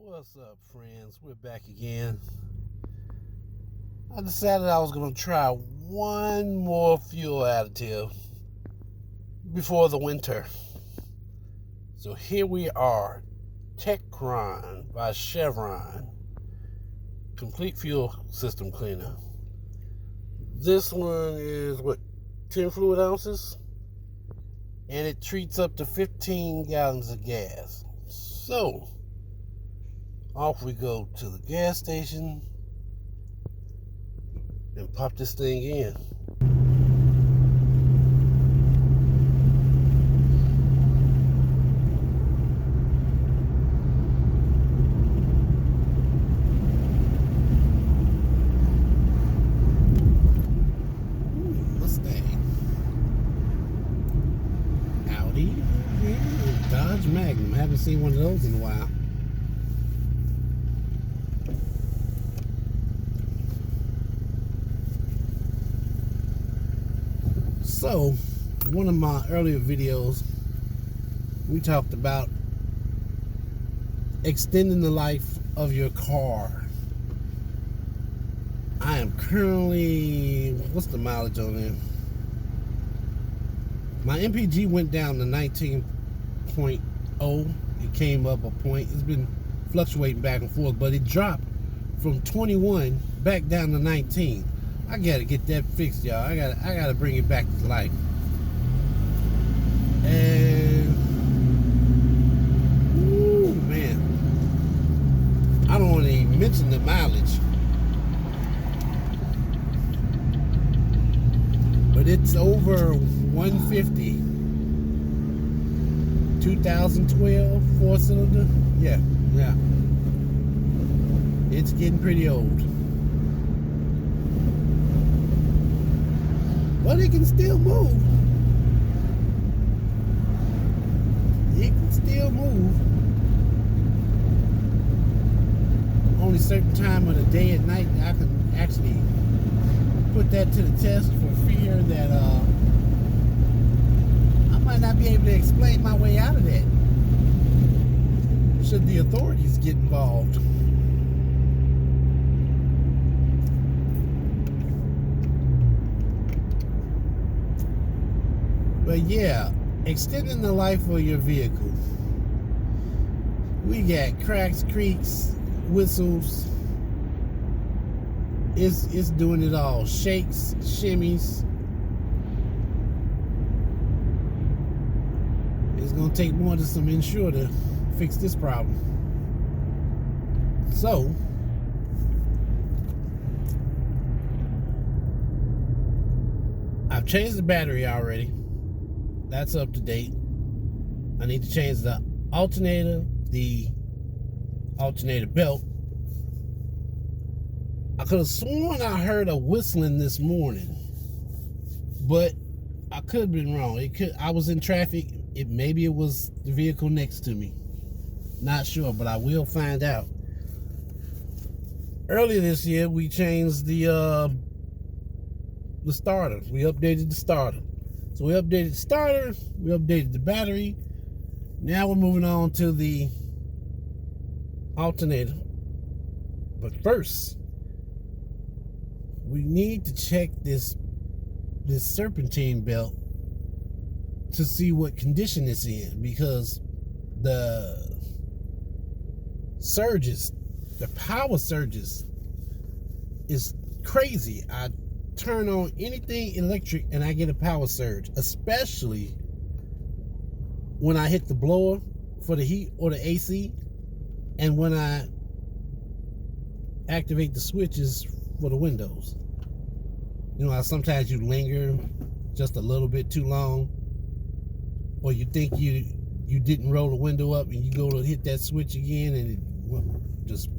What's up, friends? We're back again. I decided I was going to try one more fuel additive before the winter. So here we are, Techron by Chevron, complete fuel system cleaner. This one is 10 fluid ounces, and it treats up to 15 gallons of gas. So off we go to the gas station and pop this thing in. Mustang, Audi, Dodge Magnum. I haven't seen one of those in a while. So, one of my earlier videos, we talked about extending the life of your car. I am currently, what's the mileage on it? My MPG went down to 19.0. It came up a point. It's been fluctuating back and forth, but it dropped from 21 back down to 19. I gotta get that fixed, y'all. I gotta bring it back to life. And ooh, man, I don't want to even mention the mileage, but it's over 150. 2012 4-cylinder. Yeah. It's getting pretty old. But it can still move. It can still move. Only certain time of the day and night I can actually put that to the test, for fear that I might not be able to explain my way out of that should the authorities get involved. But yeah, extending the life of your vehicle. We got cracks, creaks, whistles. It's doing it all. Shakes, shimmies. It's gonna take more than some insure to fix this problem. So I've changed the battery already. That's up to date. I need to change the alternator belt. I could have sworn I heard a whistling this morning, but I could have been wrong. I was in traffic. Maybe it was the vehicle next to me. Not sure, but I will find out. Earlier this year, we changed the starter. We updated the starter. So we updated the starter, we updated the battery. Now we're moving on to the alternator. But first, we need to check this serpentine belt to see what condition it's in, because the surges, the power surges is crazy. I turn on anything electric and I get a power surge, especially when I hit the blower for the heat or the AC, and when I activate the switches for the windows. You know how sometimes you linger just a little bit too long, or you think you didn't roll the window up and you go to hit that switch again and it just.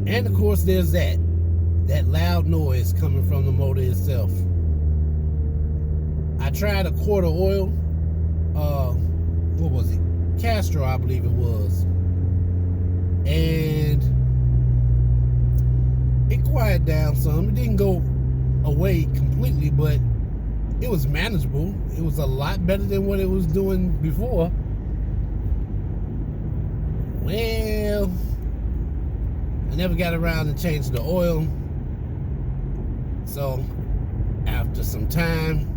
And of course there's that loud noise coming from the motor itself. I tried a quart of oil, what was it? Castor, I believe it was. And it quieted down some. It didn't go away completely, but it was manageable. It was a lot better than what it was doing before. Well, I never got around to changing the oil. So after some time,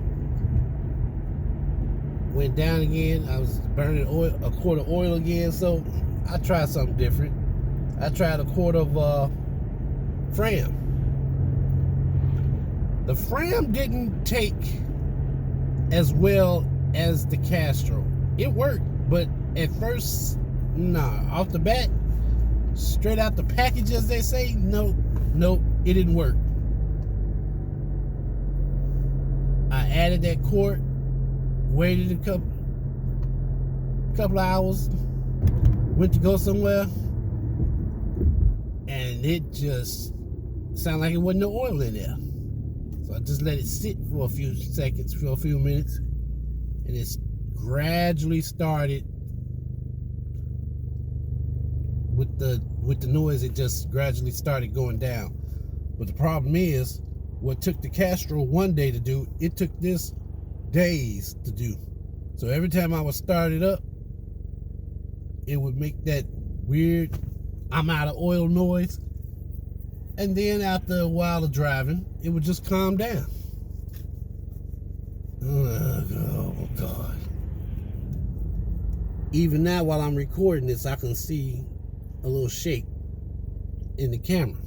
went down again. I was burning oil, a quart of oil again. So I tried something different. I tried a quart of Fram. The Fram didn't take as well as the Castrol. It worked, but at first, nah. Off the bat, straight out the package, as they say, nope, it didn't work. I added that quart, waited a couple hours, went to go somewhere, and it just sounded like it wasn't no oil in there. So I just let it sit for a few seconds, for a few minutes, and it's gradually started with the noise. It just gradually started going down. But the problem is, what took the Castrol one day to do, it took this days to do. So every time I would start it up, it would make that weird I'm out of oil noise. And then after a while of driving, it would just calm down. Oh, God. Even now, while I'm recording this, I can see a little shake in the camera.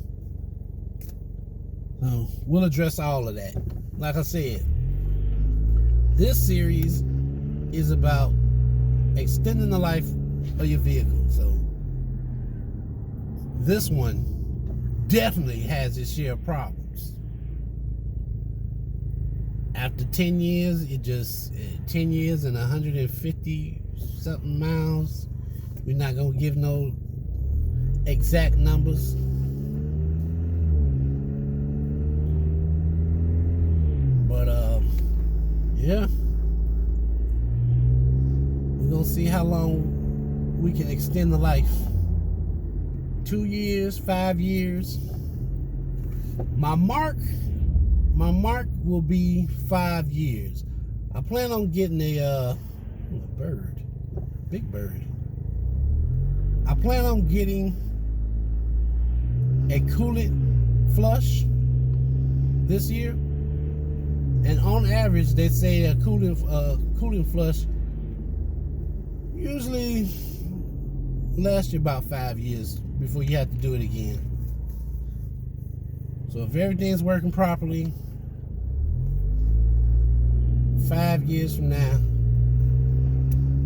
So we'll address all of that. Like I said, this series is about extending the life of your vehicle. So this one definitely has its share of problems. After 10 years, 10 years and 150 something miles. We're not gonna give no exact numbers. But yeah. We're gonna see how long we can extend the life. 2 years, 5 years. My mark will be 5 years. I plan on getting a bird, big bird. I plan on getting a coolant flush this year, and on average, they say a coolant flush usually lasts you about 5 years before you have to do it again. So if everything's working properly, 5 years from now,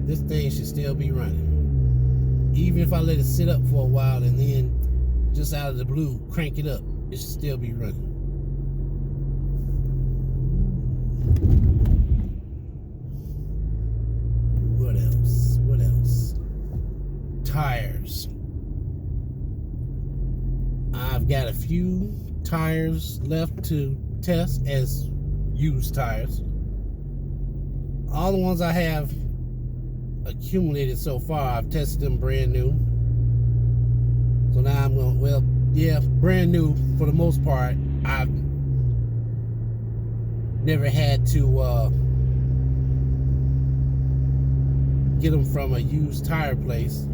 this thing should still be running. Even if I let it sit up for a while and then just out of the blue crank it up, it should still be running. What else? Tires. I've got a few tires left to test as used tires. All the ones I have accumulated so far, I've tested them brand new. So now I'm going, brand new for the most part. I've never had to get them from a used tire place.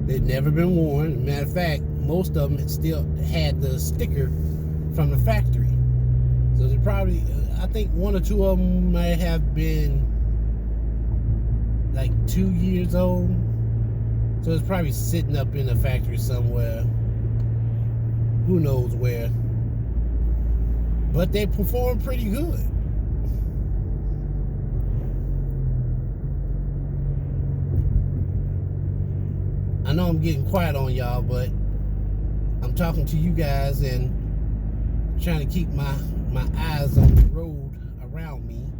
They've never been worn. Matter of fact, most of them still had the sticker from the factory. So they probably, I think 1 or 2 of them might have been like 2 years old. So it's probably sitting up in the factory somewhere. Who knows where. But they perform pretty good. I know I'm getting quiet on y'all, but I'm talking to you guys and trying to keep my eyes on the road around me.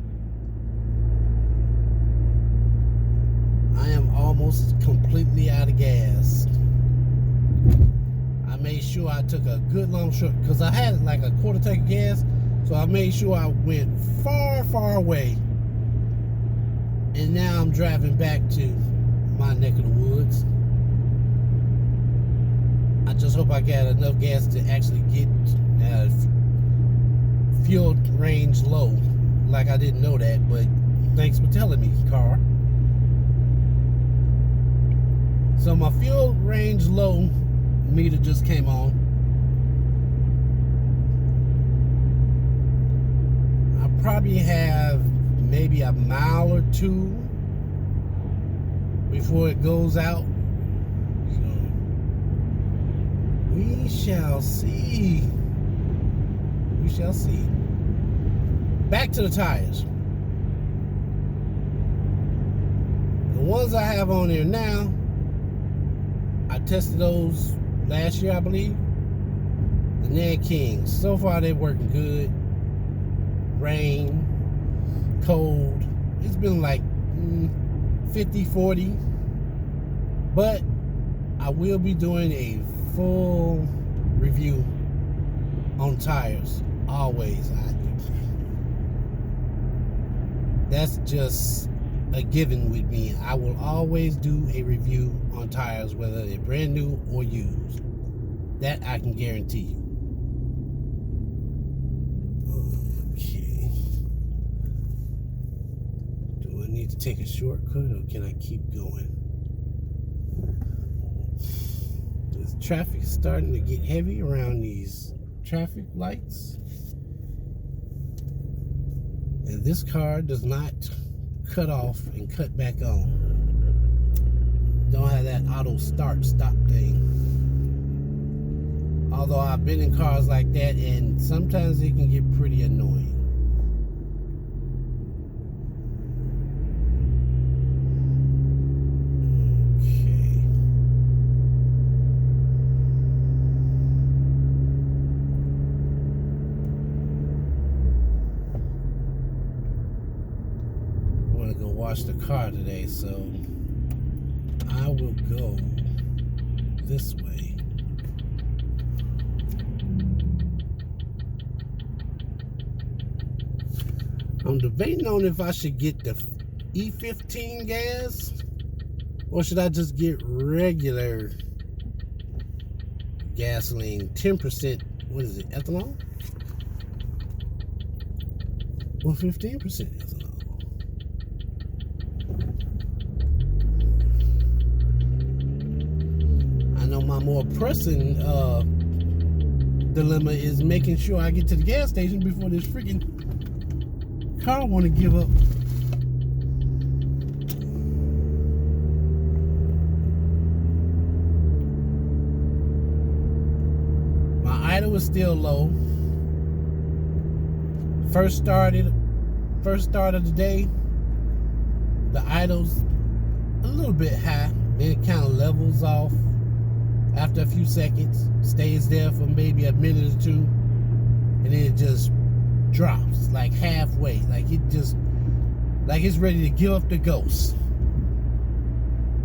I am almost completely out of gas. I made sure I took a good long trip because I had like a quarter tank of gas, so I made sure I went far away. And now I'm driving back to my neck of the woods. I just hope I got enough gas to actually get fuel range low like I didn't know that, but thanks for telling me, car. So my fuel range low meter just came on. I probably have maybe a mile or two before it goes out. So we shall see. We shall see. Back to the tires. The ones I have on there now, I tested those last year, I believe. The Nan Kings. So far, they're working good. Rain, cold. It's been like 50, 40. But I will be doing a full review on tires. Always. That's just a given with me. I will always do a review on tires, whether they're brand new or used. That I can guarantee you. Okay. Do I need to take a shortcut or can I keep going? This traffic is starting to get heavy around these traffic lights. And this car does not cut off and cut back on. Don't have that auto start stop thing. Although I've been in cars like that and sometimes it can get pretty annoying. Okay. I want to go wash the car today, so I will go this way. I'm debating on if I should get the E15 gas or should I just get regular gasoline, 10%, what is it, ethanol? Or 15% ethanol? I know my more pressing dilemma is making sure I get to the gas station before this freaking car want to give up. My idle is still low. First start of the day, the idle's a little bit high. Then it kind of levels off after a few seconds, stays there for maybe a minute or two, and then it just drops like halfway, like it's ready to give up the ghost,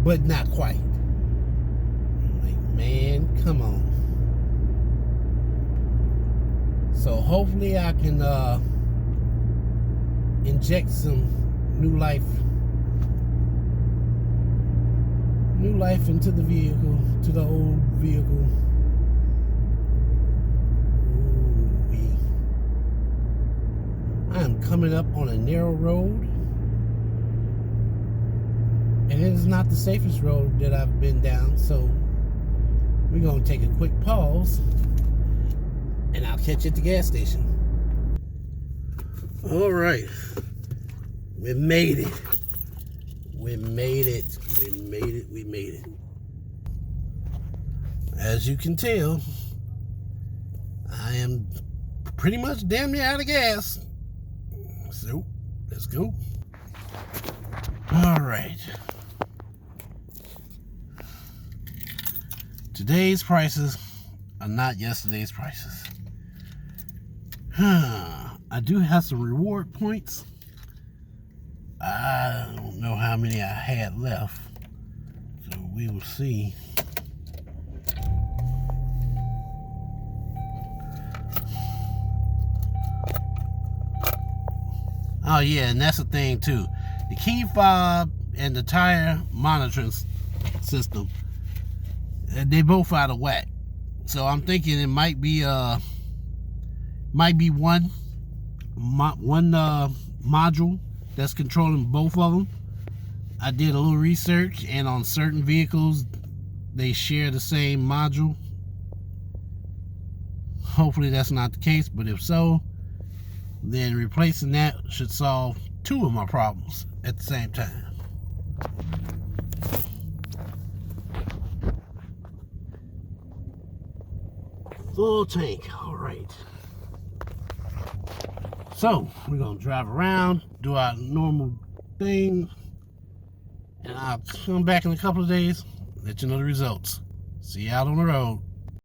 but not quite. I'm like, man, come on. So hopefully I can inject some new life into the vehicle, to the old vehicle. I am coming up on a narrow road, and it is not the safest road that I've been down, so we're going to take a quick pause, and I'll catch you at the gas station. All right, we made it. We made it. As you can tell, I am pretty much damn near out of gas. So, let's go. All right. Today's prices are not yesterday's prices. I do have some reward points. I don't know how many I had left, so we will see. Oh yeah, and that's the thing too. The key fob and the tire monitoring system, they both out of whack. So I'm thinking it might be one module that's controlling both of them. I did a little research, and on certain vehicles they share the same module. Hopefully that's not the case, but if so, then replacing that should solve two of my problems at the same time. Full tank. All right. So we're gonna drive around, do our normal thing, and I'll come back in a couple of days, let you know the results. See you out on the road.